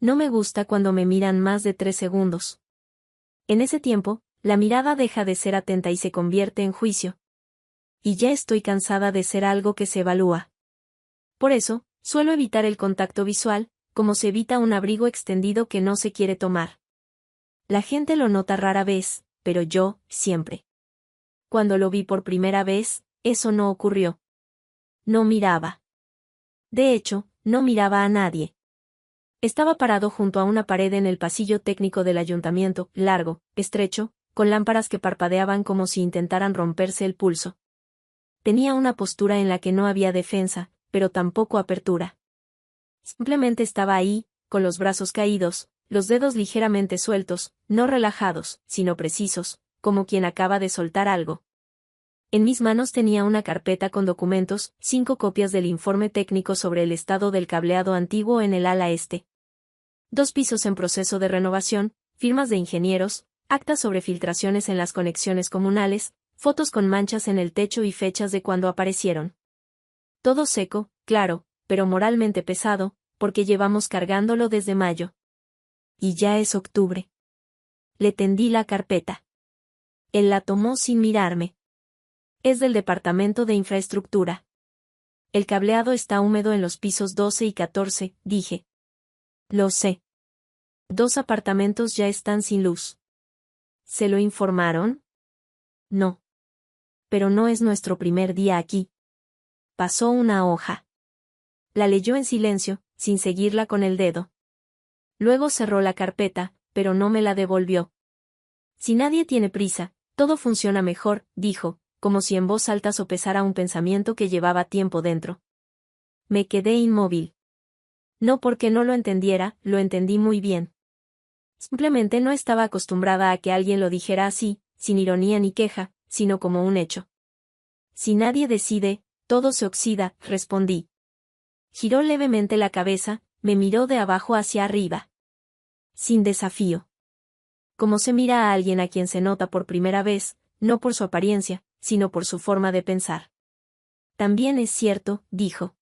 No me gusta cuando me miran más de 3 segundos. En ese tiempo, la mirada deja de ser atenta y se convierte en juicio. Y ya estoy cansada de ser algo que se evalúa. Por eso, suelo evitar el contacto visual, como se evita un abrigo extendido que no se quiere tomar. La gente lo nota rara vez, pero yo, siempre. Cuando lo vi por primera vez, eso no ocurrió. No miraba. De hecho, no miraba a nadie. Estaba parado junto a una pared en el pasillo técnico del ayuntamiento, largo, estrecho, con lámparas que parpadeaban como si intentaran romperse el pulso. Tenía una postura en la que no había defensa, pero tampoco apertura. Simplemente estaba ahí, con los brazos caídos, los dedos ligeramente sueltos, no relajados, sino precisos, como quien acaba de soltar algo. En mis manos tenía una carpeta con documentos, 5 copias del informe técnico sobre el estado del cableado antiguo en el ala este. 2 pisos en proceso de renovación, firmas de ingenieros, actas sobre filtraciones en las conexiones comunales, fotos con manchas en el techo y fechas de cuando aparecieron. Todo seco, claro, pero moralmente pesado, porque llevamos cargándolo desde mayo. Y ya es octubre. Le tendí la carpeta. Él la tomó sin mirarme. Es del Departamento de Infraestructura. El cableado está húmedo en los pisos 12 y 14, dije. Lo sé. 2 apartamentos ya están sin luz. ¿Se lo informaron? No. Pero no es nuestro primer día aquí. Pasó una hoja. La leyó en silencio, sin seguirla con el dedo. Luego cerró la carpeta, pero no me la devolvió. Si nadie tiene prisa, todo funciona mejor, dijo, como si en voz alta sopesara un pensamiento que llevaba tiempo dentro. Me quedé inmóvil. No porque no lo entendiera, lo entendí muy bien. Simplemente no estaba acostumbrada a que alguien lo dijera así, sin ironía ni queja, sino como un hecho. Si nadie decide, todo se oxida, respondí. Giró levemente la cabeza, me miró de abajo hacia arriba. Sin desafío. Como se mira a alguien a quien se nota por primera vez, no por su apariencia, sino por su forma de pensar. También es cierto, dijo.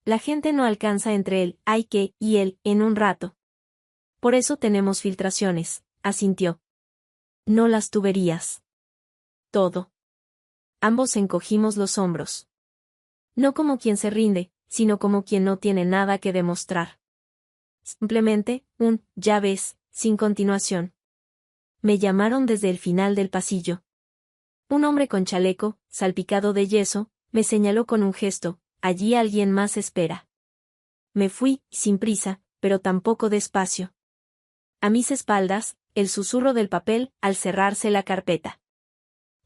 La gente no alcanza entre el hay que y el en un rato. Por eso tenemos filtraciones, asintió. No las tuberías. Todo. Ambos encogimos los hombros. No como quien se rinde, sino como quien no tiene nada que demostrar. Simplemente, ya ves, sin continuación. Me llamaron desde el final del pasillo. Un hombre con chaleco, salpicado de yeso, me señaló con un gesto, allí alguien más espera. Me fui, sin prisa, pero tampoco despacio. A mis espaldas, el susurro del papel, al cerrarse la carpeta.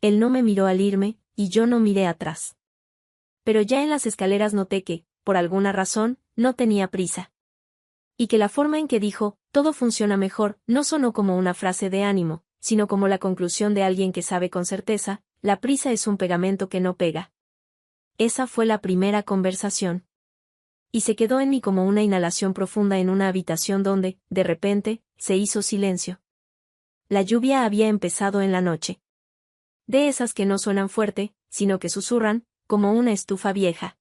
Él no me miró al irme, y yo no miré atrás. Pero ya en las escaleras noté que, por alguna razón, no tenía prisa. Y que la forma en que dijo, todo funciona mejor, no sonó como una frase de ánimo, sino como la conclusión de alguien que sabe con certeza, la prisa es un pegamento que no pega. Esa fue la primera conversación. Y se quedó en mí como una inhalación profunda en una habitación donde, de repente, se hizo silencio. La lluvia había empezado en la noche. De esas que no suenan fuerte, sino que susurran, como una estufa vieja.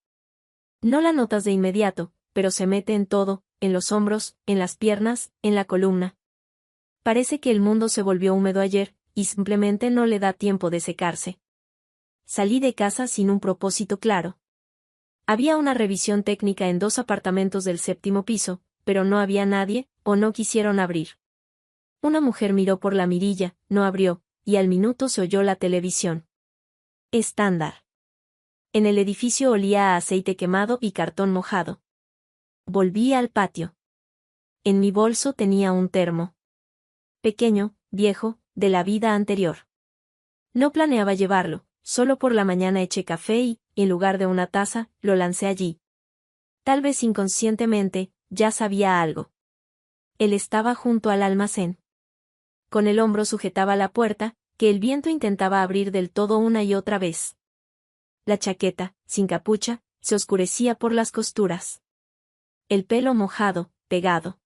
No la notas de inmediato, pero se mete en todo, en los hombros, en las piernas, en la columna. Parece que el mundo se volvió húmedo ayer, y simplemente no le da tiempo de secarse. Salí de casa sin un propósito claro. Había una revisión técnica en 2 apartamentos del 7º piso, pero no había nadie, o no quisieron abrir. Una mujer miró por la mirilla, no abrió, y al minuto se oyó la televisión. Estándar. En el edificio olía a aceite quemado y cartón mojado. Volví al patio. En mi bolso tenía un termo. Pequeño, viejo, de la vida anterior. No planeaba llevarlo, solo por la mañana eché café y, en lugar de una taza, lo lancé allí. Tal vez inconscientemente, ya sabía algo. Él estaba junto al almacén. Con el hombro sujetaba la puerta, que el viento intentaba abrir del todo una y otra vez. La chaqueta, sin capucha, se oscurecía por las costuras. El pelo mojado, pegado.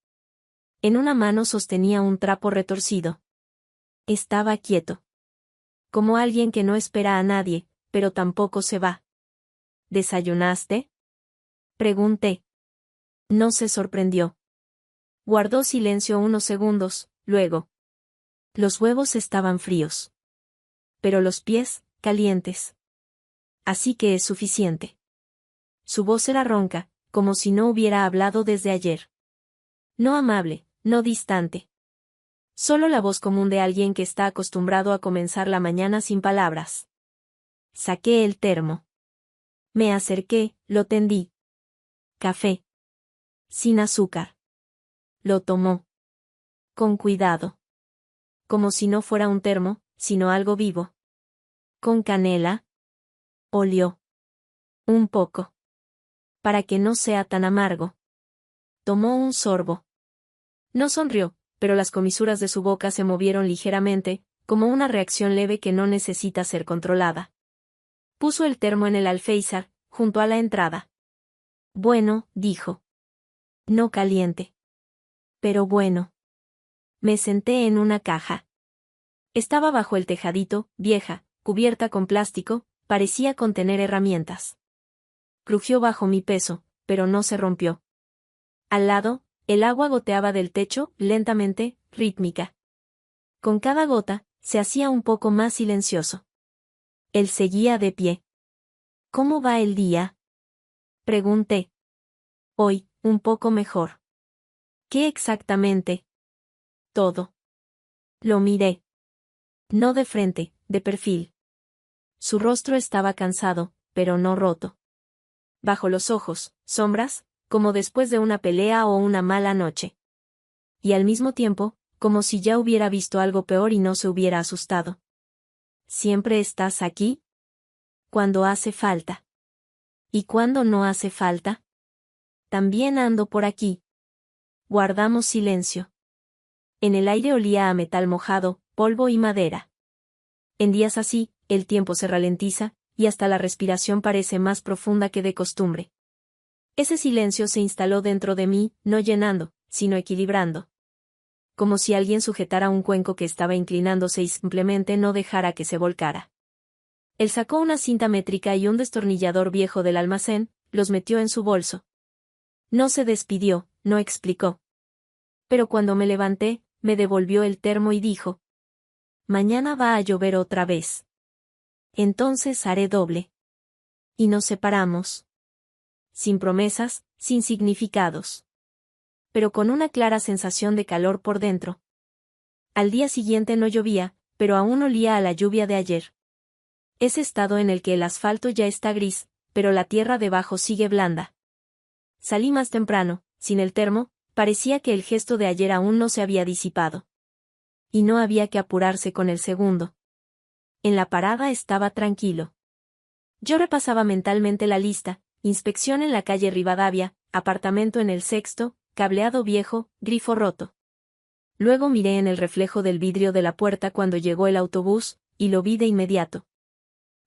En una mano sostenía un trapo retorcido. Estaba quieto. Como alguien que no espera a nadie, pero tampoco se va. ¿Desayunaste? Pregunté. No se sorprendió. Guardó silencio unos segundos, luego. Los huevos estaban fríos. Pero los pies, calientes. Así que es suficiente. Su voz era ronca, como si no hubiera hablado desde ayer. No amable, no distante. Solo la voz común de alguien que está acostumbrado a comenzar la mañana sin palabras. Saqué el termo. Me acerqué, lo tendí. Café. Sin azúcar. Lo tomó. Con cuidado. Como si no fuera un termo, sino algo vivo. Con canela. Olió. Un poco. Para que no sea tan amargo. Tomó un sorbo. No sonrió, pero las comisuras de su boca se movieron ligeramente, como una reacción leve que no necesita ser controlada. Puso el termo en el alféizar, junto a la entrada. Bueno, dijo. No caliente. Pero bueno. Me senté en una caja. Estaba bajo el tejadito, vieja, cubierta con plástico, parecía contener herramientas. Crujió bajo mi peso, pero no se rompió. Al lado, el agua goteaba del techo, lentamente, rítmica. Con cada gota, se hacía un poco más silencioso. Él seguía de pie. ¿Cómo va el día? Pregunté. Hoy, un poco mejor. ¿Qué exactamente? Todo. Lo miré. No de frente, de perfil. Su rostro estaba cansado, pero no roto. Bajo los ojos, sombras, como después de una pelea o una mala noche. Y al mismo tiempo, como si ya hubiera visto algo peor y no se hubiera asustado. ¿Siempre estás aquí? Cuando hace falta. ¿Y cuando no hace falta? También ando por aquí. Guardamos silencio. En el aire olía a metal mojado, polvo y madera. En días así, el tiempo se ralentiza, y hasta la respiración parece más profunda que de costumbre. Ese silencio se instaló dentro de mí, no llenando, sino equilibrando. Como si alguien sujetara un cuenco que estaba inclinándose y simplemente no dejara que se volcara. Él sacó una cinta métrica y un destornillador viejo del almacén, los metió en su bolso. No se despidió, no explicó. Pero cuando me levanté, me devolvió el termo y dijo: mañana va a llover otra vez. Entonces haré doble. Y nos separamos. Sin promesas, sin significados. Pero con una clara sensación de calor por dentro. Al día siguiente no llovía, pero aún olía a la lluvia de ayer. Ese estado en el que el asfalto ya está gris, pero la tierra debajo sigue blanda. Salí más temprano, sin el termo, parecía que el gesto de ayer aún no se había disipado. Y no había que apurarse con el segundo. En la parada estaba tranquilo. Yo repasaba mentalmente la lista: inspección en la calle Rivadavia, apartamento en el sexto, cableado viejo, grifo roto. Luego miré en el reflejo del vidrio de la puerta cuando llegó el autobús, y lo vi de inmediato.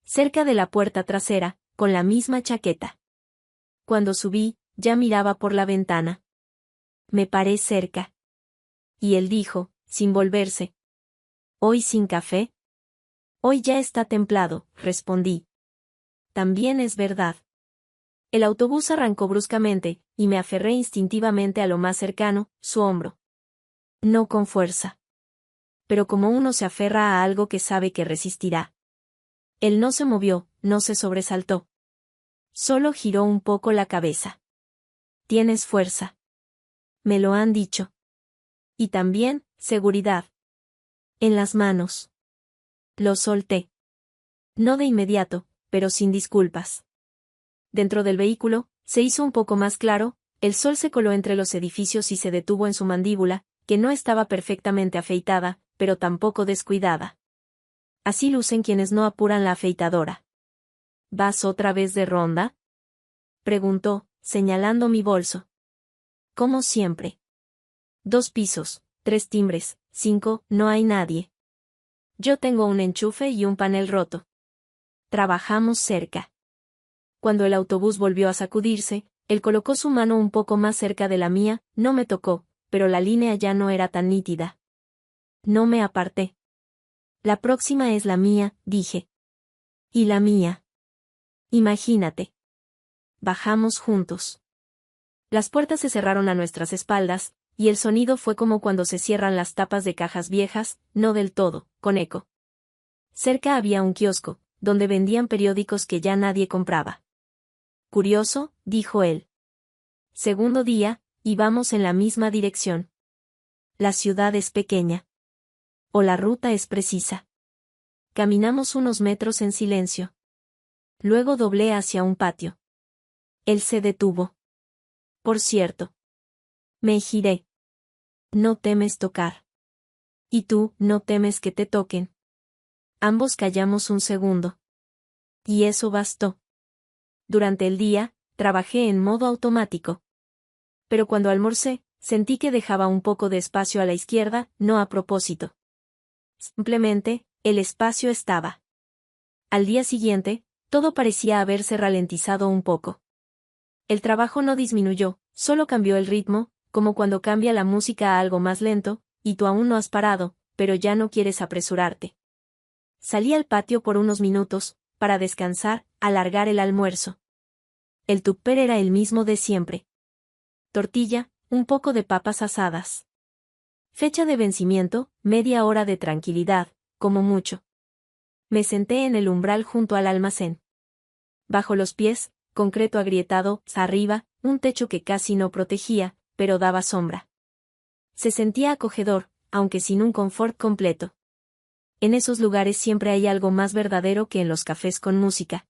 Cerca de la puerta trasera, con la misma chaqueta. Cuando subí, ya miraba por la ventana. Me paré cerca. Y él dijo, sin volverse: ¿hoy sin café? Hoy ya está templado, respondí. También es verdad. El autobús arrancó bruscamente, y me aferré instintivamente a lo más cercano, su hombro. No con fuerza. Pero como uno se aferra a algo que sabe que resistirá. Él no se movió, no se sobresaltó. Solo giró un poco la cabeza. Tienes fuerza. Me lo han dicho. Y también, seguridad. En las manos. Lo solté. No de inmediato, pero sin disculpas. Dentro del vehículo, se hizo un poco más claro, el sol se coló entre los edificios y se detuvo en su mandíbula, que no estaba perfectamente afeitada, pero tampoco descuidada. Así lucen quienes no apuran la afeitadora. ¿Vas otra vez de ronda? Preguntó, señalando mi bolso. Como siempre. 2 pisos, 3 timbres, 5, no hay nadie. Yo tengo un enchufe y un panel roto. Trabajamos cerca. Cuando el autobús volvió a sacudirse, él colocó su mano un poco más cerca de la mía, no me tocó, pero la línea ya no era tan nítida. No me aparté. La próxima es la mía, dije. Y la mía. Imagínate. Bajamos juntos. Las puertas se cerraron a nuestras espaldas, y el sonido fue como cuando se cierran las tapas de cajas viejas, no del todo, con eco. Cerca había un kiosco, donde vendían periódicos que ya nadie compraba. Curioso, dijo él. Segundo día, y vamos en la misma dirección. La ciudad es pequeña. O la ruta es precisa. Caminamos unos metros en silencio. Luego doblé hacia un patio. Él se detuvo. Por cierto. Me giré. No temes tocar. Y tú, no temes que te toquen. Ambos callamos un segundo. Y eso bastó. Durante el día, trabajé en modo automático. Pero cuando almorcé, sentí que dejaba un poco de espacio a la izquierda, no a propósito. Simplemente, el espacio estaba. Al día siguiente, todo parecía haberse ralentizado un poco. El trabajo no disminuyó, solo cambió el ritmo, como cuando cambia la música a algo más lento, y tú aún no has parado, pero ya no quieres apresurarte. Salí al patio por unos minutos, para descansar, alargar el almuerzo. El tupper era el mismo de siempre. Tortilla, un poco de papas asadas. Fecha de vencimiento, media hora de tranquilidad, como mucho. Me senté en el umbral junto al almacén. Bajo los pies, concreto agrietado, arriba, un techo que casi no protegía, pero daba sombra. Se sentía acogedor, aunque sin un confort completo. En esos lugares siempre hay algo más verdadero que en los cafés con música.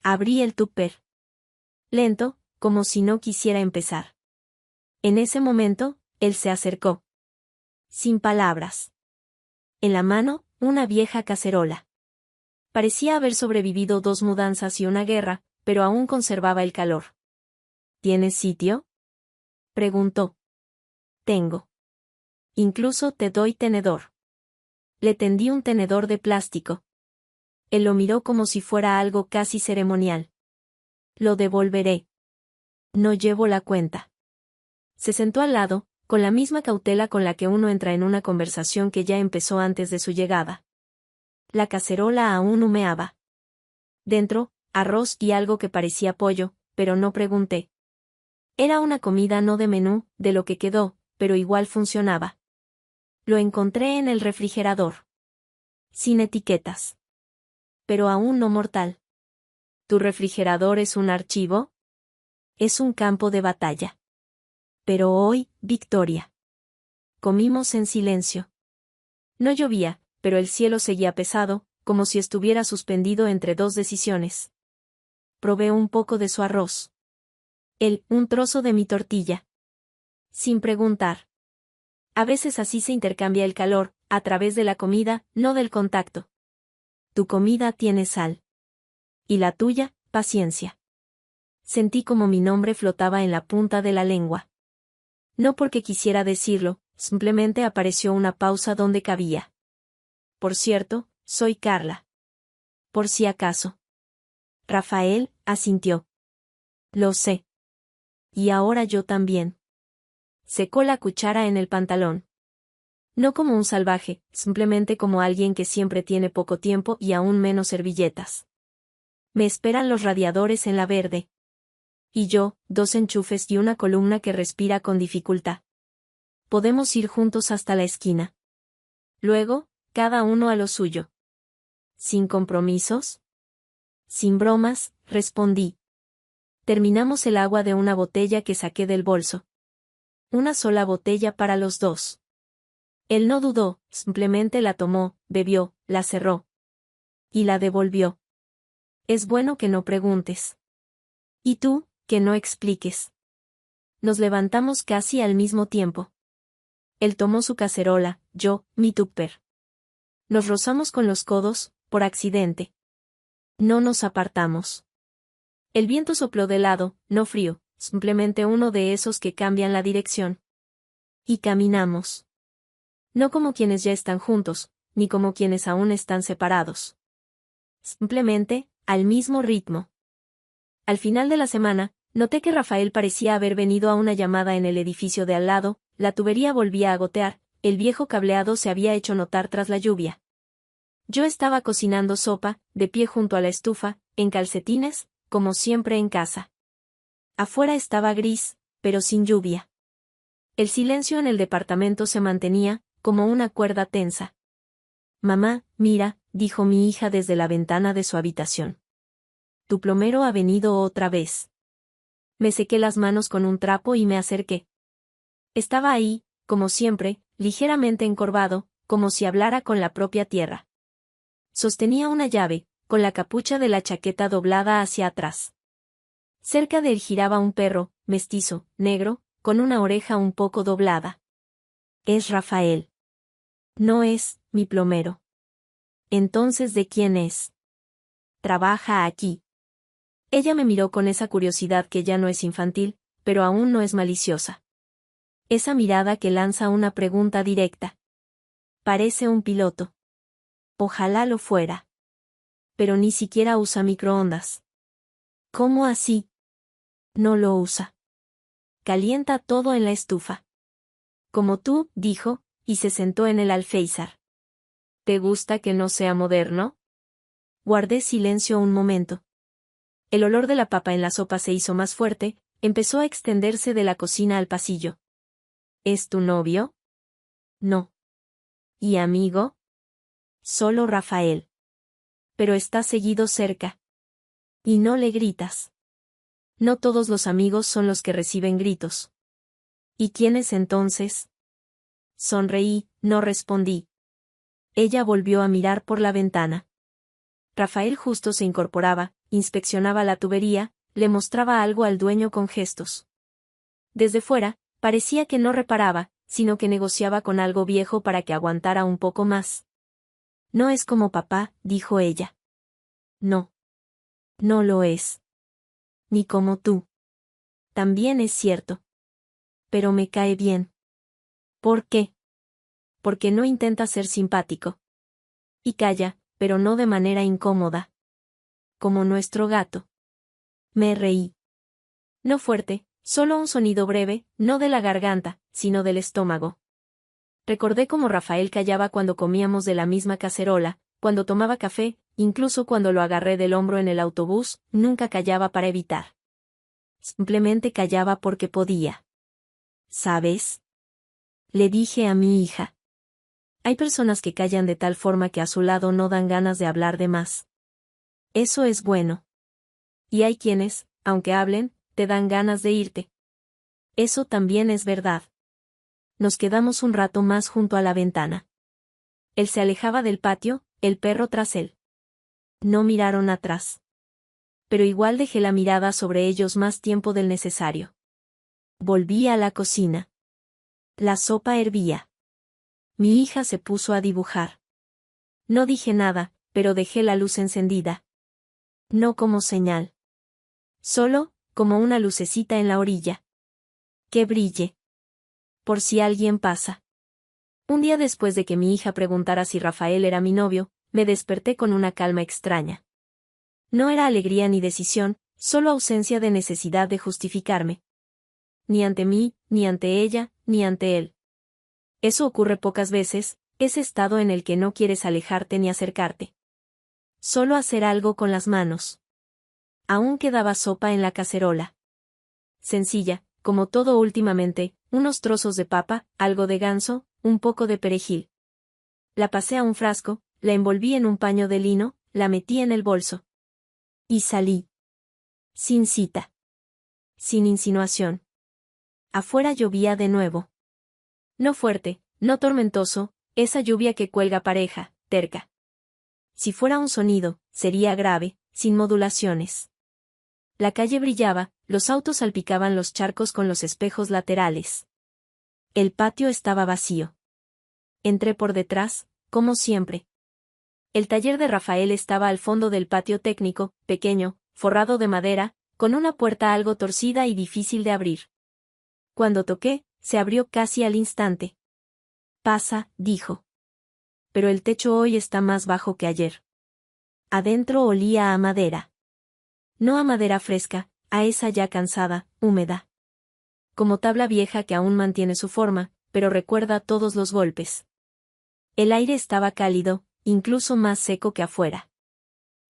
Abrí el tupper. Lento, como si no quisiera empezar. En ese momento, él se acercó. Sin palabras. En la mano, una vieja cacerola. Parecía haber sobrevivido 2 mudanzas y una guerra, pero aún conservaba el calor. ¿Tienes sitio? Preguntó. Tengo. Incluso te doy tenedor. Le tendí un tenedor de plástico. Él lo miró como si fuera algo casi ceremonial. Lo devolveré. No llevo la cuenta. Se sentó al lado, con la misma cautela con la que uno entra en una conversación que ya empezó antes de su llegada. La cacerola aún humeaba. Dentro, arroz y algo que parecía pollo, pero no pregunté. Era una comida no de menú, de lo que quedó, pero igual funcionaba. Lo encontré en el refrigerador. Sin etiquetas. Pero aún no mortal. ¿Tu refrigerador es un archivo? Es un campo de batalla. Pero hoy, victoria. Comimos en silencio. No llovía, pero el cielo seguía pesado, como si estuviera suspendido entre 2 decisiones. Probé un poco de su arroz. Él, un trozo de mi tortilla. Sin preguntar. A veces así se intercambia el calor, a través de la comida, no del contacto. Tu comida tiene sal. Y la tuya, paciencia. Sentí como mi nombre flotaba en la punta de la lengua. No porque quisiera decirlo, simplemente apareció una pausa donde cabía. Por cierto, soy Carla. Por si acaso. Rafael, asintió. Lo sé. Y ahora yo también. Secó la cuchara en el pantalón. No como un salvaje, simplemente como alguien que siempre tiene poco tiempo y aún menos servilletas. Me esperan los radiadores en la verde. Y yo, 2 enchufes y una columna que respira con dificultad. Podemos ir juntos hasta la esquina. Luego, cada uno a lo suyo. ¿Sin compromisos? Sin bromas, respondí. Terminamos el agua de una botella que saqué del bolso. Una sola botella para los 2. Él no dudó, simplemente la tomó, bebió, la cerró. Y la devolvió. Es bueno que no preguntes. ¿Y tú, que no expliques? Nos levantamos casi al mismo tiempo. Él tomó su cacerola, yo, mi tupper. Nos rozamos con los codos, por accidente. No nos apartamos. El viento sopló de lado, no frío, simplemente uno de esos que cambian la dirección. Y caminamos. No como quienes ya están juntos, ni como quienes aún están separados. Simplemente, al mismo ritmo. Al final de la semana, noté que Rafael parecía haber venido a una llamada en el edificio de al lado, la tubería volvía a gotear, el viejo cableado se había hecho notar tras la lluvia. Yo estaba cocinando sopa, de pie junto a la estufa, en calcetines, como siempre en casa. Afuera estaba gris, pero sin lluvia. El silencio en el departamento se mantenía, como una cuerda tensa. Mamá, mira, dijo mi hija desde la ventana de su habitación. Tu plomero ha venido otra vez. Me sequé las manos con un trapo y me acerqué. Estaba ahí, como siempre, ligeramente encorvado, como si hablara con la propia tierra. Sostenía una llave, con la capucha de la chaqueta doblada hacia atrás. Cerca de él giraba un perro, mestizo, negro, con una oreja un poco doblada. Es Rafael. No es, mi plomero. Entonces, ¿de quién es? Trabaja aquí. Ella me miró con esa curiosidad que ya no es infantil, pero aún no es maliciosa. Esa mirada que lanza una pregunta directa. Parece un piloto. Ojalá lo fuera. Pero ni siquiera usa microondas. ¿Cómo así? No lo usa. Calienta todo en la estufa. Como tú, dijo, y se sentó en el alféizar. ¿Te gusta que no sea moderno? Guardé silencio un momento. El olor de la papa en la sopa se hizo más fuerte, empezó a extenderse de la cocina al pasillo. ¿Es tu novio? No. ¿Y amigo? Solo Rafael. Pero está seguido cerca. Y no le gritas. No todos los amigos son los que reciben gritos. ¿Y quiénes entonces? Sonreí, no respondí. Ella volvió a mirar por la ventana. Rafael justo se incorporaba, inspeccionaba la tubería, le mostraba algo al dueño con gestos. Desde fuera, parecía que no reparaba, sino que negociaba con algo viejo para que aguantara un poco más. No es como papá, dijo ella. No. No lo es. Ni como tú. También es cierto. Pero me cae bien. ¿Por qué? Porque no intenta ser simpático. Y calla, pero no de manera incómoda. Como nuestro gato. Me reí. No fuerte, solo un sonido breve, no de la garganta, sino del estómago. Recordé cómo Rafael callaba cuando comíamos de la misma cacerola, cuando tomaba café, incluso cuando lo agarré del hombro en el autobús, nunca callaba para evitar. Simplemente callaba porque podía. ¿Sabes? Le dije a mi hija. Hay personas que callan de tal forma que a su lado no dan ganas de hablar de más. Eso es bueno. Y hay quienes, aunque hablen, te dan ganas de irte. Eso también es verdad. Nos quedamos un rato más junto a la ventana. Él se alejaba del patio, el perro tras él. No miraron atrás. Pero igual dejé la mirada sobre ellos más tiempo del necesario. Volví a la cocina. La sopa hervía. Mi hija se puso a dibujar. No dije nada, pero dejé la luz encendida. No como señal. Solo, como una lucecita en la orilla. Que brille. Por si alguien pasa. Un día después de que mi hija preguntara si Rafael era mi novio, me desperté con una calma extraña. No era alegría ni decisión, solo ausencia de necesidad de justificarme. Ni ante mí, ni ante ella, ni ante él. Eso ocurre pocas veces, ese estado en el que no quieres alejarte ni acercarte. Solo hacer algo con las manos. Aún quedaba sopa en la cacerola. Sencilla, como todo últimamente, unos trozos de papa, algo de ganso, un poco de perejil. La pasé a un frasco, la envolví en un paño de lino, la metí en el bolso. Y salí. Sin cita. Sin insinuación. Afuera llovía de nuevo. No fuerte, no tormentoso, esa lluvia que cuelga pareja, terca. Si fuera un sonido, sería grave, sin modulaciones. La calle brillaba, los autos salpicaban los charcos con los espejos laterales. El patio estaba vacío. Entré por detrás, como siempre. El taller de Rafael estaba al fondo del patio técnico, pequeño, forrado de madera, con una puerta algo torcida y difícil de abrir. Cuando toqué, se abrió casi al instante. Pasa, dijo. Pero el techo hoy está más bajo que ayer. Adentro olía a madera. No a madera fresca, a esa ya cansada, húmeda. Como tabla vieja que aún mantiene su forma, pero recuerda todos los golpes. El aire estaba cálido, incluso más seco que afuera.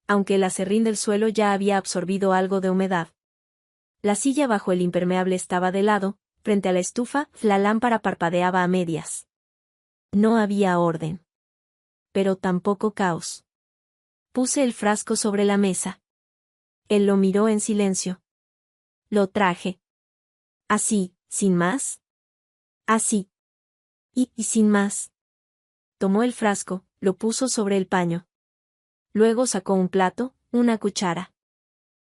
Aunque el aserrín del suelo ya había absorbido algo de humedad. La silla bajo el impermeable estaba de lado, frente a la estufa, la lámpara parpadeaba a medias. No había orden. Pero tampoco caos. Puse el frasco sobre la mesa. Él lo miró en silencio. Lo traje. Así, sin más. Así. Y sin más. Tomó el frasco, lo puso sobre el paño. Luego sacó un plato, una cuchara.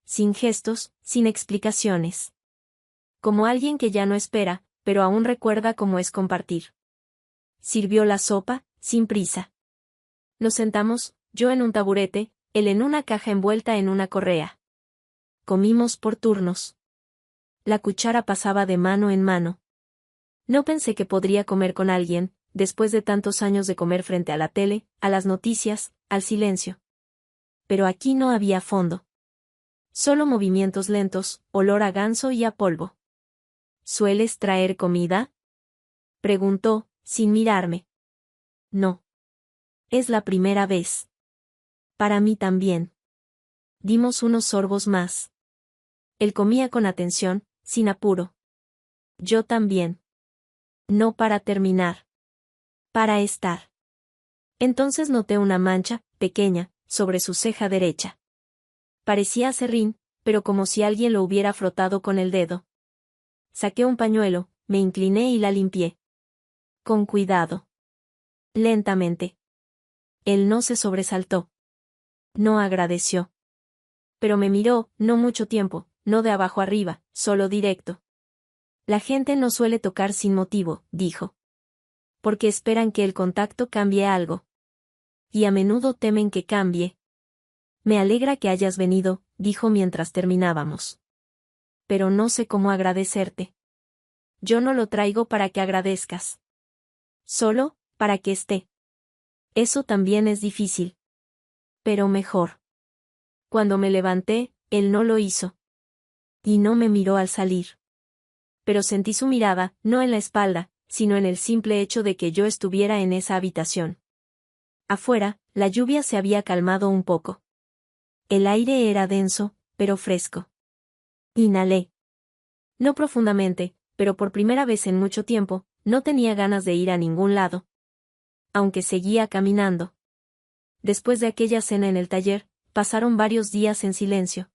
Sin gestos, sin explicaciones. Como alguien que ya no espera, pero aún recuerda cómo es compartir. Sirvió la sopa, sin prisa. Nos sentamos, yo en un taburete, él en una caja envuelta en una correa. Comimos por turnos. La cuchara pasaba de mano en mano. No pensé que podría comer con alguien, después de tantos años de comer frente a la tele, a las noticias, al silencio. Pero aquí no había fondo. Solo movimientos lentos, olor a ganso y a polvo. ¿Sueles traer comida?, preguntó, sin mirarme. No. Es la primera vez. Para mí también. Dimos unos sorbos más. Él comía con atención, sin apuro. Yo también. No para terminar. Para estar. Entonces noté una mancha, pequeña, sobre su ceja derecha. Parecía aserrín, pero como si alguien lo hubiera frotado con el dedo. Saqué un pañuelo, me incliné y la limpié. Con cuidado. Lentamente. Él no se sobresaltó. No agradeció. Pero me miró, no mucho tiempo, no de abajo arriba, solo directo. La gente no suele tocar sin motivo, dijo. Porque esperan que el contacto cambie algo. Y a menudo temen que cambie. Me alegra que hayas venido, dijo mientras terminábamos. Pero no sé cómo agradecerte. Yo no lo traigo para que agradezcas. Solo, para que esté. Eso también es difícil. Pero mejor. Cuando me levanté, él no lo hizo. Y no me miró al salir. Pero sentí su mirada, no en la espalda, sino en el simple hecho de que yo estuviera en esa habitación. Afuera, la lluvia se había calmado un poco. El aire era denso, pero fresco. Inhalé. No profundamente, pero por primera vez en mucho tiempo, no tenía ganas de ir a ningún lado. Aunque seguía caminando. Después de aquella cena en el taller, pasaron varios días en silencio.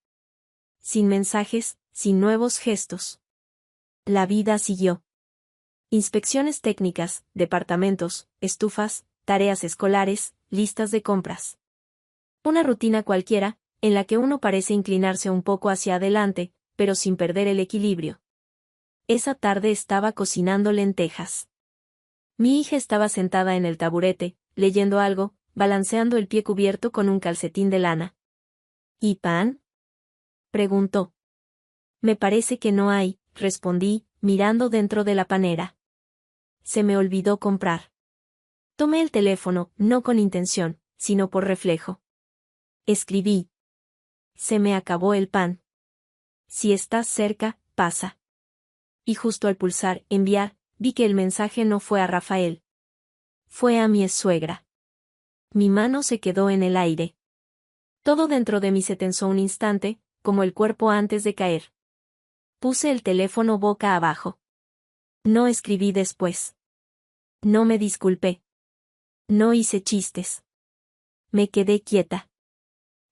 Sin mensajes, sin nuevos gestos. La vida siguió. Inspecciones técnicas, departamentos, estufas, tareas escolares, listas de compras. Una rutina cualquiera, en la que uno parece inclinarse un poco hacia adelante, pero sin perder el equilibrio. Esa tarde estaba cocinando lentejas. Mi hija estaba sentada en el taburete, leyendo algo, balanceando el pie cubierto con un calcetín de lana. ¿Y pan?, preguntó. Me parece que no hay, respondí, mirando dentro de la panera. Se me olvidó comprar. Tomé el teléfono, no con intención, sino por reflejo. Escribí. Se me acabó el pan. Si estás cerca, pasa. Y justo al pulsar enviar, vi que el mensaje no fue a Rafael. Fue a mi suegra. Mi mano se quedó en el aire. Todo dentro de mí se tensó un instante, como el cuerpo antes de caer. Puse el teléfono boca abajo. No escribí después. No me disculpé. No hice chistes. Me quedé quieta.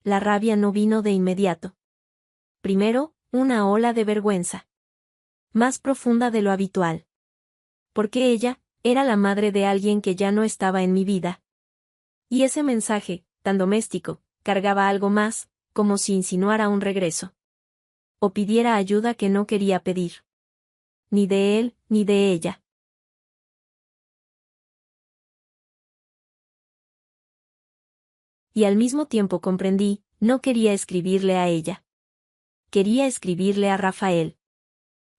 La rabia no vino de inmediato. Primero, una ola de vergüenza. Más profunda de lo habitual. Porque ella, era la madre de alguien que ya no estaba en mi vida. Y ese mensaje, tan doméstico, cargaba algo más, como si insinuara un regreso. O pidiera ayuda que no quería pedir. Ni de él, ni de ella. Y al mismo tiempo comprendí, no quería escribirle a ella. Quería escribirle a Rafael.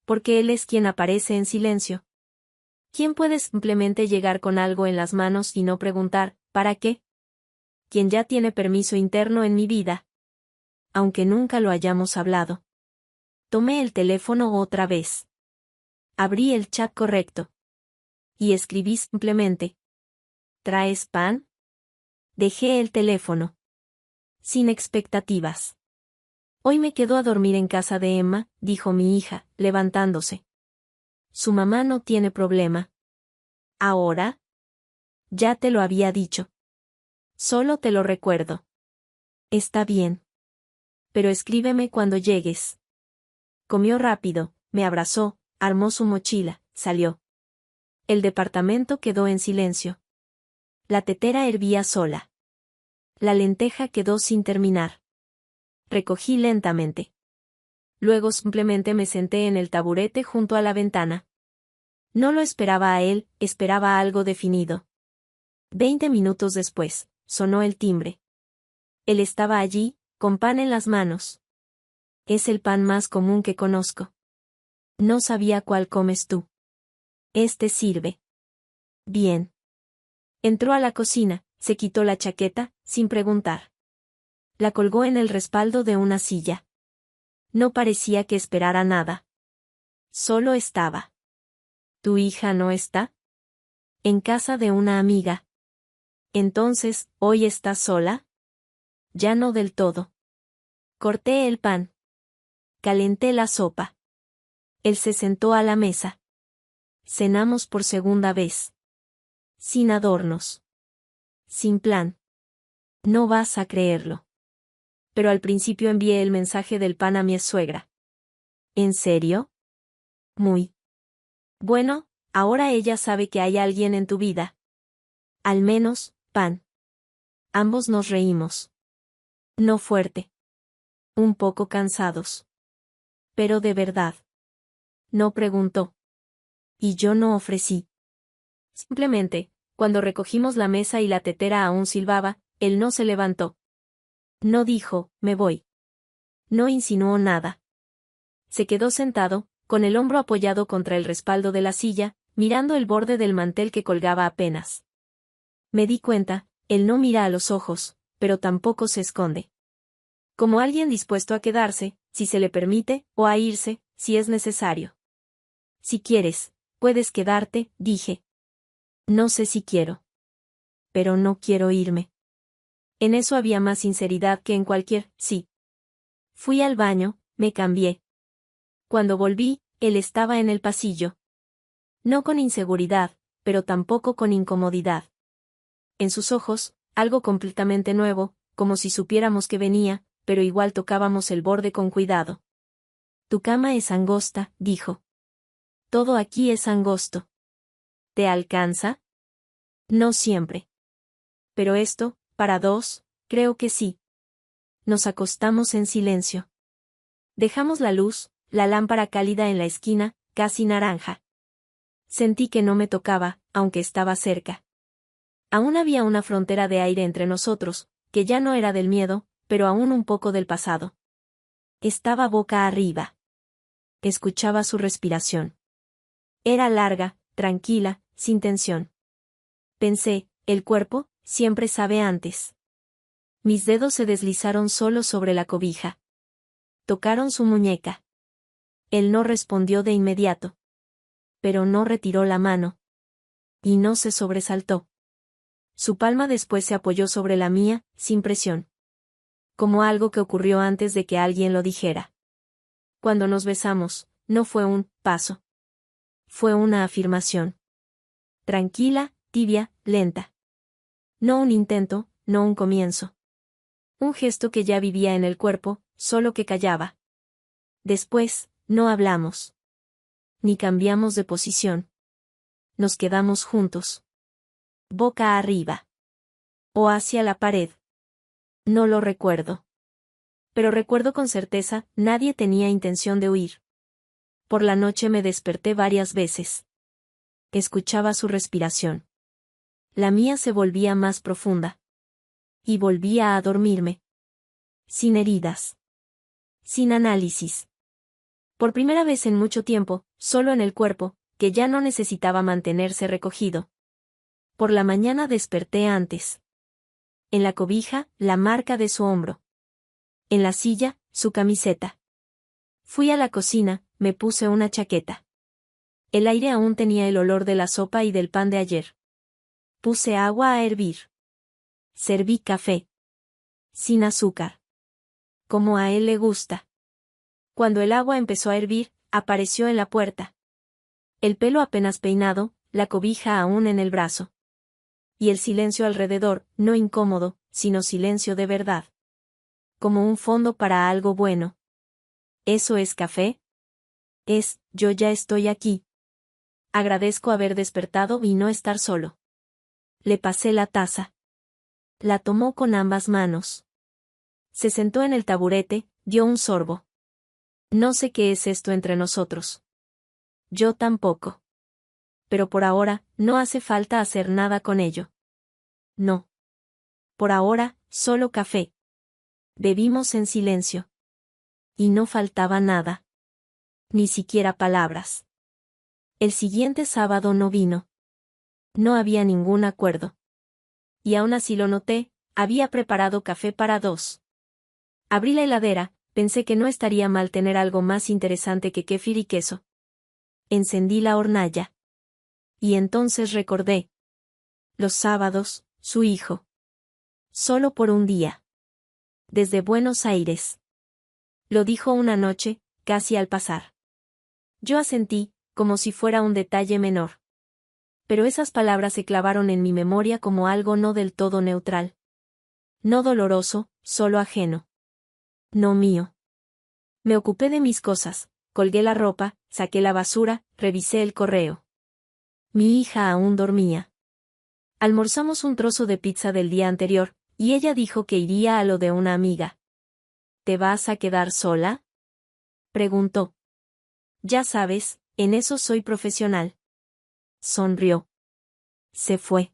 Porque él es quien aparece en silencio. ¿Quién puede simplemente llegar con algo en las manos y no preguntar, ¿para qué? Quien ya tiene permiso interno en mi vida. Aunque nunca lo hayamos hablado. Tomé el teléfono otra vez. Abrí el chat correcto. Y escribí simplemente. ¿Traes pan? Dejé el teléfono. Sin expectativas. Hoy me quedo a dormir en casa de Emma, dijo mi hija, levantándose. Su mamá no tiene problema. ¿Ahora? Ya te lo había dicho. Solo te lo recuerdo. Está bien. Pero escríbeme cuando llegues. Comió rápido, me abrazó, armó su mochila, salió. El departamento quedó en silencio. La tetera hervía sola. La lenteja quedó sin terminar. Recogí lentamente. Luego simplemente me senté en el taburete junto a la ventana. No lo esperaba a él, esperaba algo definido. 20 minutos después, sonó el timbre. Él estaba allí, con pan en las manos. Es el pan más común que conozco. No sabía cuál comes tú. Este sirve. Bien. Entró a la cocina, se quitó la chaqueta, sin preguntar. La colgó en el respaldo de una silla. No parecía que esperara nada. Solo estaba. ¿Tu hija no está? En casa de una amiga. Entonces, ¿hoy estás sola? Ya no del todo. Corté el pan. Calenté la sopa. Él se sentó a la mesa. Cenamos por segunda vez. Sin adornos. Sin plan. No vas a creerlo. Pero al principio envié el mensaje del pan a mi suegra. ¿En serio? Muy. Bueno, ahora ella sabe que hay alguien en tu vida. Al menos, pan. Ambos nos reímos. No fuerte. Un poco cansados. Pero de verdad. No preguntó. Y yo no ofrecí. Simplemente, cuando recogimos la mesa y la tetera aún silbaba, él no se levantó. No dijo, me voy. No insinuó nada. Se quedó sentado, con el hombro apoyado contra el respaldo de la silla, mirando el borde del mantel que colgaba apenas. Me di cuenta, él no mira a los ojos, pero tampoco se esconde. Como alguien dispuesto a quedarse, si se le permite, o a irse, si es necesario. Si quieres, puedes quedarte, dije. No sé si quiero. Pero no quiero irme. En eso había más sinceridad que en cualquier sí. Fui al baño, me cambié. Cuando volví, él estaba en el pasillo. No con inseguridad, pero tampoco con incomodidad. En sus ojos, algo completamente nuevo, como si supiéramos que venía, pero igual tocábamos el borde con cuidado. Tu cama es angosta, dijo. Todo aquí es angosto. ¿Te alcanza? No siempre. Pero esto, para dos, creo que sí. Nos acostamos en silencio. Dejamos la luz, la lámpara cálida en la esquina, casi naranja. Sentí que no me tocaba, aunque estaba cerca. Aún había una frontera de aire entre nosotros, que ya no era del miedo, pero aún un poco del pasado. Estaba boca arriba. Escuchaba su respiración. Era larga, tranquila, sin tensión. Pensé, el cuerpo, siempre sabe antes. Mis dedos se deslizaron solo sobre la cobija. Tocaron su muñeca. Él no respondió de inmediato. Pero no retiró la mano. Y no se sobresaltó. Su palma después se apoyó sobre la mía, sin presión. Como algo que ocurrió antes de que alguien lo dijera. Cuando nos besamos, no fue un paso. Fue una afirmación. Tranquila, tibia, lenta. No un intento, no un comienzo. Un gesto que ya vivía en el cuerpo, solo que callaba. Después, no hablamos. Ni cambiamos de posición. Nos quedamos juntos. Boca arriba. O hacia la pared. No lo recuerdo. Pero recuerdo con certeza, nadie tenía intención de huir. Por la noche me desperté varias veces. Escuchaba su respiración. La mía se volvía más profunda. Y volvía a dormirme. Sin heridas. Sin análisis. Por primera vez en mucho tiempo, solo en el cuerpo, que ya no necesitaba mantenerse recogido. Por la mañana desperté antes. En la cobija, la marca de su hombro. En la silla, su camiseta. Fui a la cocina, me puse una chaqueta. El aire aún tenía el olor de la sopa y del pan de ayer. Puse agua a hervir. Serví café. Sin azúcar. Como a él le gusta. Cuando el agua empezó a hervir, apareció en la puerta. El pelo apenas peinado, la cobija aún en el brazo. Y el silencio alrededor, no incómodo, sino silencio de verdad. Como un fondo para algo bueno. ¿Eso es café? Yo ya estoy aquí. Agradezco haber despertado y no estar solo. Le pasé la taza. La tomó con ambas manos. Se sentó en el taburete, dio un sorbo. No sé qué es esto entre nosotros. Yo tampoco. Pero por ahora, no hace falta hacer nada con ello. No. Por ahora, solo café. Bebimos en silencio. Y no faltaba nada. Ni siquiera palabras. El siguiente sábado no vino. No había ningún acuerdo. Y aún así lo noté, había preparado café para 2. Abrí la heladera, pensé que no estaría mal tener algo más interesante que kéfir y queso. Encendí la hornalla. Y entonces recordé. Los sábados, su hijo. Solo por un día. Desde Buenos Aires. Lo dijo una noche, casi al pasar. Yo asentí, como si fuera un detalle menor. Pero esas palabras se clavaron en mi memoria como algo no del todo neutral. No doloroso, solo ajeno. No mío. Me ocupé de mis cosas, colgué la ropa, saqué la basura, revisé el correo. Mi hija aún dormía. Almorzamos un trozo de pizza del día anterior, y ella dijo que iría a lo de una amiga. ¿Te vas a quedar sola? Preguntó. Ya sabes, en eso soy profesional. Sonrió. Se fue.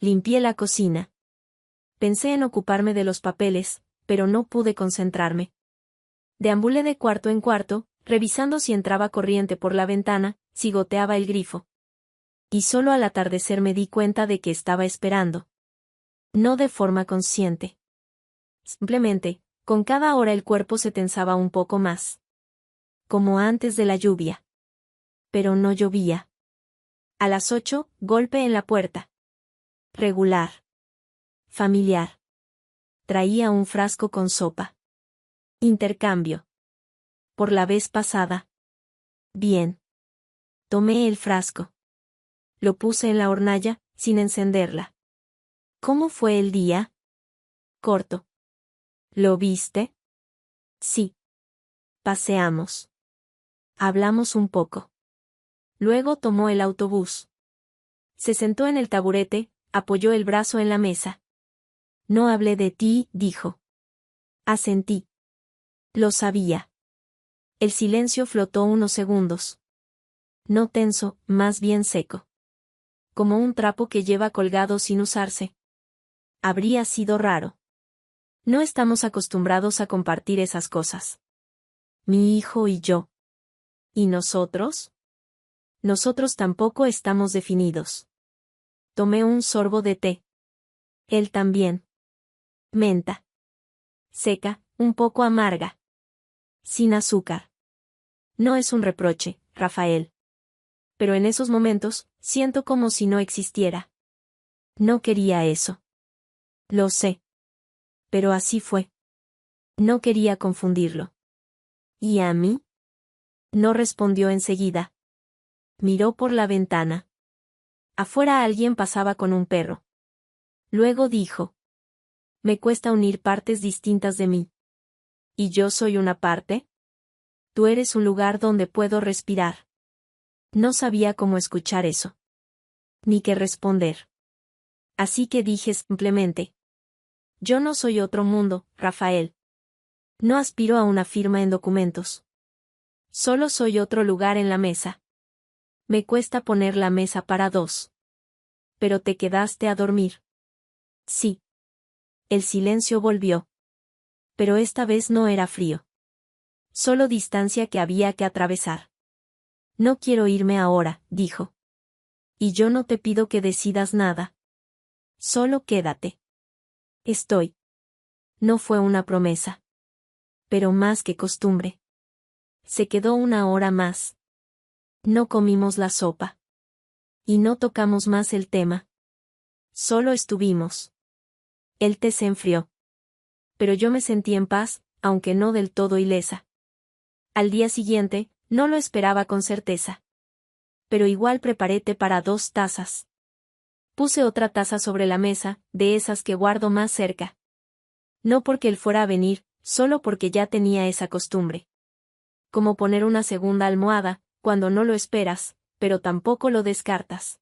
Limpié la cocina. Pensé en ocuparme de los papeles, pero no pude concentrarme. Deambulé de cuarto en cuarto, revisando si entraba corriente por la ventana, si goteaba el grifo. Y solo al atardecer me di cuenta de que estaba esperando. No de forma consciente. Simplemente, con cada hora el cuerpo se tensaba un poco más. Como antes de la lluvia. Pero no llovía. A las 8, golpe en la puerta. Regular. Familiar. Traía un frasco con sopa. Intercambio. Por la vez pasada. Bien. Tomé el frasco. Lo puse en la hornalla, sin encenderla. ¿Cómo fue el día? Corto. ¿Lo viste? Sí. Paseamos. Hablamos un poco. Luego tomó el autobús. Se sentó en el taburete, apoyó el brazo en la mesa. No hablé de ti, dijo. Asentí. Lo sabía. El silencio flotó unos segundos. No tenso, más bien seco. Como un trapo que lleva colgado sin usarse. Habría sido raro. No estamos acostumbrados a compartir esas cosas. Mi hijo y yo. ¿Y nosotros? Nosotros tampoco estamos definidos. Tomé un sorbo de té. Él también. Menta. Seca, un poco amarga. Sin azúcar. No es un reproche, Rafael. Pero en esos momentos, siento como si no existiera. No quería eso. Lo sé. Pero así fue. No quería confundirlo. ¿Y a mí? No respondió enseguida. Miró por la ventana. Afuera alguien pasaba con un perro. Luego dijo. Me cuesta unir partes distintas de mí. ¿Y yo soy una parte? Tú eres un lugar donde puedo respirar. No sabía cómo escuchar eso. Ni qué responder. Así que dije simplemente. Yo no soy otro mundo, Rafael. No aspiro a una firma en documentos. Solo soy otro lugar en la mesa. Me cuesta poner la mesa para 2. Pero te quedaste a dormir. Sí. El silencio volvió. Pero esta vez no era frío. Solo distancia que había que atravesar. No quiero irme ahora, dijo. Y yo no te pido que decidas nada. Solo quédate. Estoy. No fue una promesa. Pero más que costumbre. Se quedó una hora más. No comimos la sopa. Y no tocamos más el tema. Solo estuvimos. El té se enfrió. Pero yo me sentí en paz, aunque no del todo ilesa. Al día siguiente, no lo esperaba con certeza. pero igual preparé té para 2 tazas. Puse otra taza sobre la mesa, de esas que guardo más cerca. No porque él fuera a venir, solo porque ya tenía esa costumbre. Como poner una segunda almohada, cuando no lo esperas, pero tampoco lo descartas.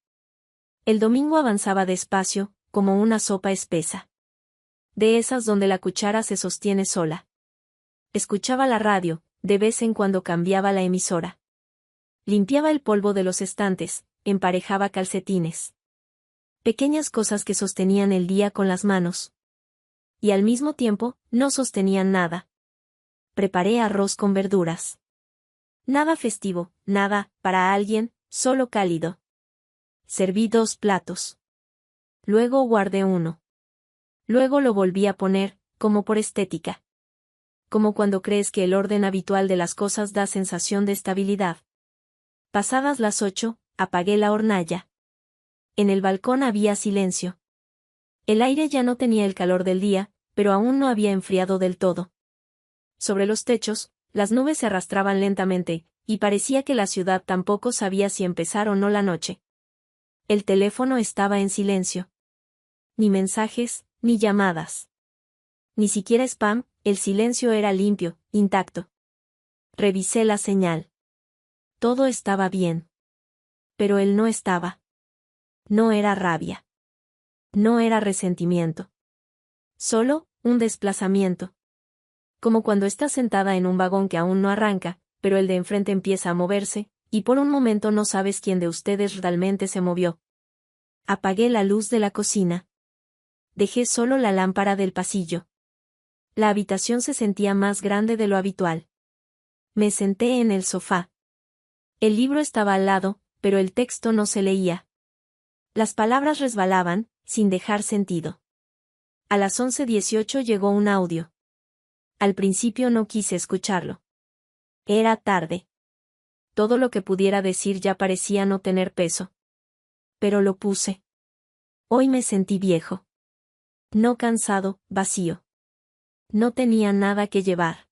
El domingo avanzaba despacio, como una sopa espesa. De esas donde la cuchara se sostiene sola. Escuchaba la radio, de vez en cuando cambiaba la emisora. Limpiaba el polvo de los estantes, emparejaba calcetines. Pequeñas cosas que sostenían el día con las manos. Y al mismo tiempo, no sostenían nada. Preparé arroz con verduras. Nada festivo, nada, para alguien, solo cálido. Serví 2 platos. Luego guardé uno. Luego lo volví a poner, como por estética. Como cuando crees que el orden habitual de las cosas da sensación de estabilidad. Pasadas las 8, apagué la hornalla. En el balcón había silencio. El aire ya no tenía el calor del día, pero aún no había enfriado del todo. Sobre los techos, las nubes se arrastraban lentamente, y parecía que la ciudad tampoco sabía si empezar o no la noche. El teléfono estaba en silencio. Ni mensajes, ni llamadas. Ni siquiera spam, el silencio era limpio, intacto. Revisé la señal. Todo estaba bien. Pero él no estaba. No era rabia. No era resentimiento. Solo, un desplazamiento. Como cuando estás sentada en un vagón que aún no arranca, pero el de enfrente empieza a moverse, y por un momento no sabes quién de ustedes realmente se movió. Apagué la luz de la cocina. Dejé solo la lámpara del pasillo. La habitación se sentía más grande de lo habitual. Me senté en el sofá. El libro estaba al lado, pero el texto no se leía. Las palabras resbalaban, sin dejar sentido. A las 11:18 llegó un audio. Al principio no quise escucharlo. Era tarde. Todo lo que pudiera decir ya parecía no tener peso. Pero lo puse. Hoy me sentí viejo. No cansado, vacío. No tenía nada que llevar.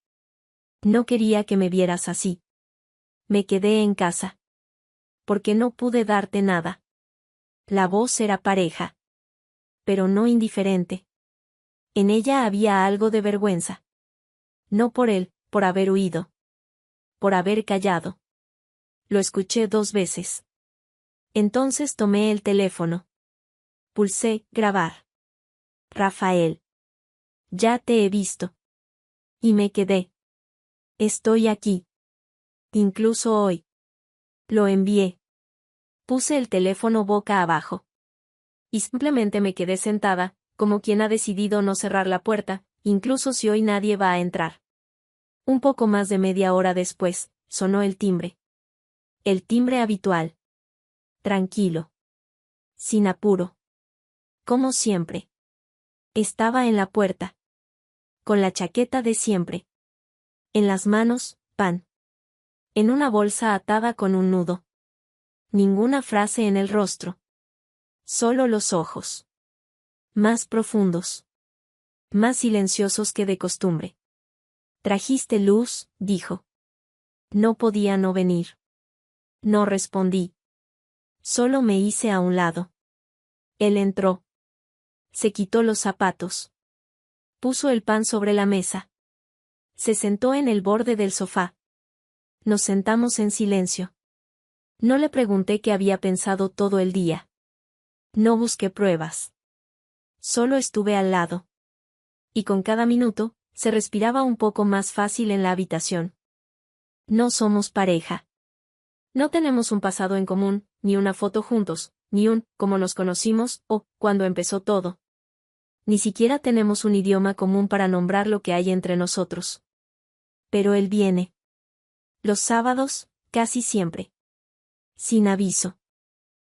No quería que me vieras así. Me quedé en casa. Porque no pude darte nada. La voz era pareja. Pero no indiferente. En ella había algo de vergüenza. No por él, por haber huido. Por haber callado. Lo escuché 2 veces. Entonces tomé el teléfono. Pulsé, grabar. Rafael. Ya te he visto. Y me quedé. Estoy aquí. Incluso hoy. Lo envié. Puse el teléfono boca abajo. Y simplemente me quedé sentada, como quien ha decidido no cerrar la puerta, incluso si hoy nadie va a entrar. Un poco más de media hora después, sonó el timbre. El timbre habitual. Tranquilo. Sin apuro. Como siempre. Estaba en la puerta. Con la chaqueta de siempre. En las manos, pan. En una bolsa atada con un nudo. Ninguna frase en el rostro. Solo los ojos. Más profundos. Más silenciosos que de costumbre. Trajiste luz, dijo. No podía no venir. No respondí. Solo me hice a un lado. Él entró. Se quitó los zapatos. Puso el pan sobre la mesa. Se sentó en el borde del sofá. Nos sentamos en silencio. No le pregunté qué había pensado todo el día. No busqué pruebas. Solo estuve al lado. Y con cada minuto, se respiraba un poco más fácil en la habitación. No somos pareja. No tenemos un pasado en común, ni una foto juntos, ni un, como nos conocimos, o, cuando empezó todo. Ni siquiera tenemos un idioma común para nombrar lo que hay entre nosotros. Pero él viene. Los sábados, casi siempre. Sin aviso.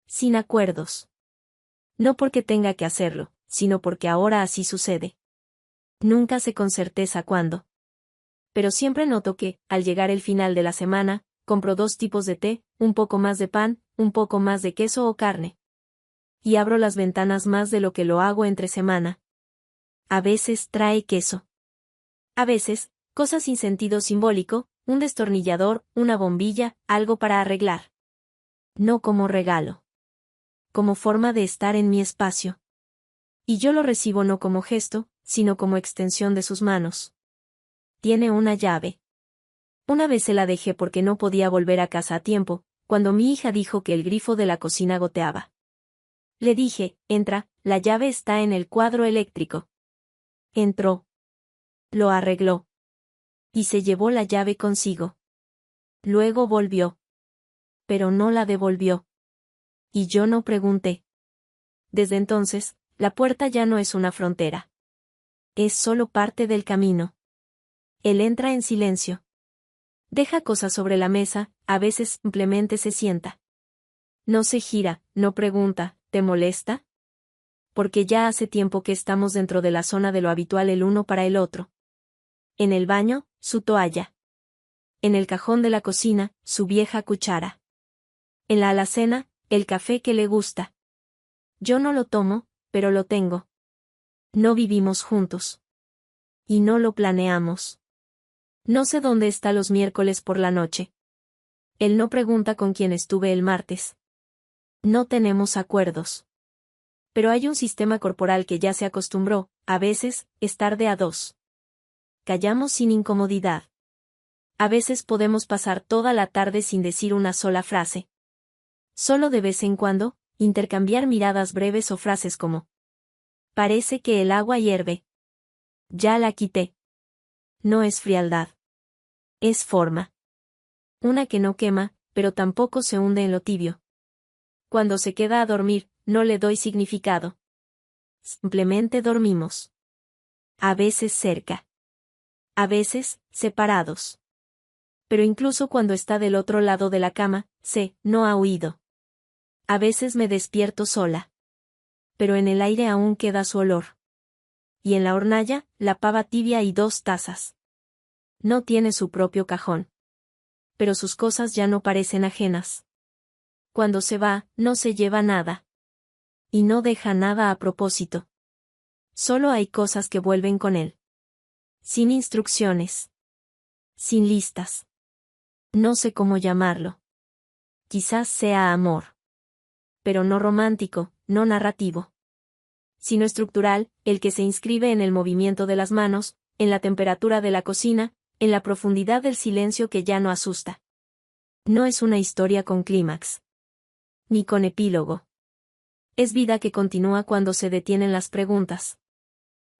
Sin acuerdos. No porque tenga que hacerlo, sino porque ahora así sucede. Nunca sé con certeza cuándo. Pero siempre noto que, al llegar el final de la semana, compro 2 tipos de té, un poco más de pan, un poco más de queso o carne. Y abro las ventanas más de lo que lo hago entre semana. A veces trae queso. A veces, cosas sin sentido simbólico, un destornillador, una bombilla, algo para arreglar. No como regalo. Como forma de estar en mi espacio. Y yo lo recibo no como gesto, sino como extensión de sus manos. Tiene una llave. Una vez se la dejé porque no podía volver a casa a tiempo, cuando mi hija dijo que el grifo de la cocina goteaba. Le dije, entra, la llave está en el cuadro eléctrico. Entró. Lo arregló. Y se llevó la llave consigo. Luego volvió. Pero no la devolvió. Y yo no pregunté. Desde entonces, la puerta ya no es una frontera. Es solo parte del camino. Él entra en silencio. Deja cosas sobre la mesa, a veces simplemente se sienta. No se gira, no pregunta, ¿te molesta? Porque ya hace tiempo que estamos dentro de la zona de lo habitual el uno para el otro. En el baño, su toalla. En el cajón de la cocina, su vieja cuchara. En la alacena, el café que le gusta. Yo no lo tomo, pero lo tengo. No vivimos juntos. Y no lo planeamos. No sé dónde está los miércoles por la noche. Él no pregunta con quién estuve el martes. No tenemos acuerdos. Pero hay un sistema corporal que ya se acostumbró, a veces, estar de a dos. Callamos sin incomodidad. A veces podemos pasar toda la tarde sin decir una sola frase. Solo de vez en cuando, intercambiar miradas breves o frases como: parece que el agua hierve. Ya la quité. No es frialdad. Es forma. Una que no quema, pero tampoco se hunde en lo tibio. Cuando se queda a dormir, no le doy significado. Simplemente dormimos. A veces cerca. A veces, separados. Pero incluso cuando está del otro lado de la cama, sé, no ha huido. A veces me despierto sola. Pero en el aire aún queda su olor. Y en la hornalla, la pava tibia y 2 tazas. No tiene su propio cajón. Pero sus cosas ya no parecen ajenas. Cuando se va, no se lleva nada. Y no deja nada a propósito. Solo hay cosas que vuelven con él. Sin instrucciones. Sin listas. No sé cómo llamarlo. Quizás sea amor. Pero no romántico, no narrativo. Sino estructural, el que se inscribe en el movimiento de las manos, en la temperatura de la cocina, en la profundidad del silencio que ya no asusta. No es una historia con clímax. Ni con epílogo. Es vida que continúa cuando se detienen las preguntas.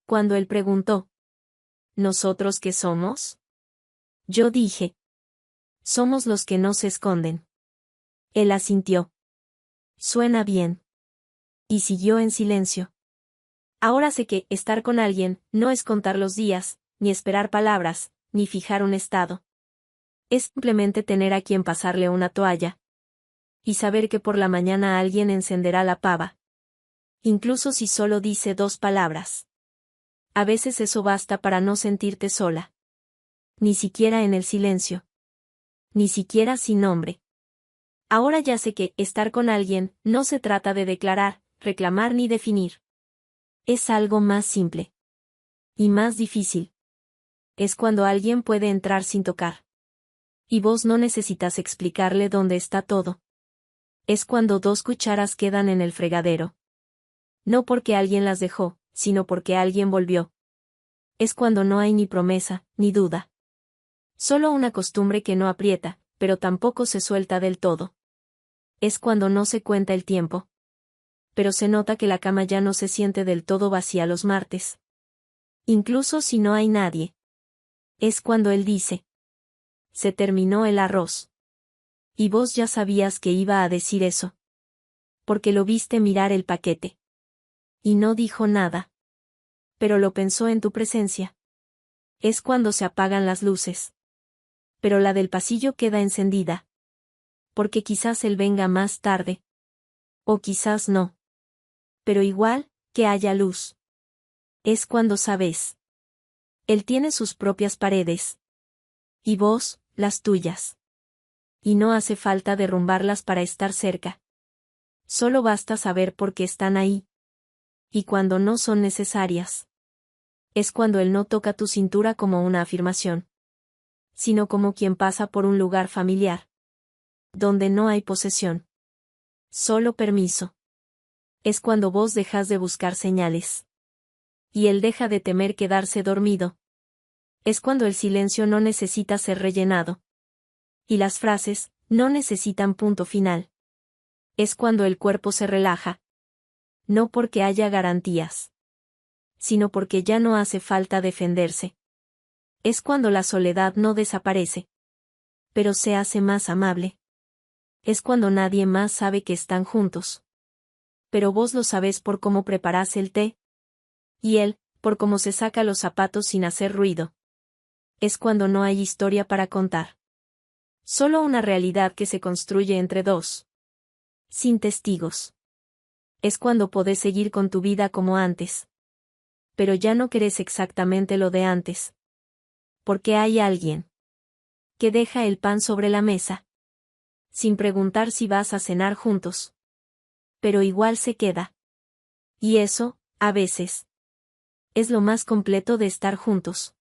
Cuando él preguntó: ¿nosotros qué somos? Yo dije: somos los que no se esconden. Él asintió. Suena bien. Y siguió en silencio. Ahora sé que estar con alguien no es contar los días, ni esperar palabras, ni fijar un estado. Es simplemente tener a quien pasarle una toalla. Y saber que por la mañana alguien encenderá la pava. Incluso si solo dice 2 palabras. A veces eso basta para no sentirte sola. Ni siquiera en el silencio. Ni siquiera sin nombre. Ahora ya sé que estar con alguien no se trata de declarar, reclamar ni definir. Es algo más simple. Y más difícil. Es cuando alguien puede entrar sin tocar. Y vos no necesitas explicarle dónde está todo. Es cuando 2 cucharas quedan en el fregadero. No porque alguien las dejó, sino porque alguien volvió. Es cuando no hay ni promesa, ni duda. Solo una costumbre que no aprieta, pero tampoco se suelta del todo. Es cuando no se cuenta el tiempo. Pero se nota que la cama ya no se siente del todo vacía los martes. Incluso si no hay nadie. Es cuando él dice: se terminó el arroz. Y vos ya sabías que iba a decir eso. Porque lo viste mirar el paquete. Y no dijo nada. Pero lo pensó en tu presencia. Es cuando se apagan las luces. Pero la del pasillo queda encendida. Porque quizás él venga más tarde. O quizás no. Pero igual, que haya luz. Es cuando sabes. Él tiene sus propias paredes. Y vos, las tuyas. Y no hace falta derrumbarlas para estar cerca. Solo basta saber por qué están ahí. Y cuando no son necesarias. Es cuando él no toca tu cintura como una afirmación. Sino como quien pasa por un lugar familiar. Donde no hay posesión. Solo permiso. Es cuando vos dejas de buscar señales. Y él deja de temer quedarse dormido. Es cuando el silencio no necesita ser rellenado. Y las frases no necesitan punto final. Es cuando el cuerpo se relaja. No porque haya garantías, sino porque ya no hace falta defenderse. Es cuando la soledad no desaparece, pero se hace más amable. Es cuando nadie más sabe que están juntos. Pero vos lo sabés por cómo preparás el té. Y él, por cómo se saca los zapatos sin hacer ruido. Es cuando no hay historia para contar. Solo una realidad que se construye entre dos. Sin testigos. Es cuando podés seguir con tu vida como antes. Pero ya no querés exactamente lo de antes. Porque hay alguien que deja el pan sobre la mesa, sin preguntar si vas a cenar juntos. Pero igual se queda. Y eso, a veces, es lo más completo de estar juntos.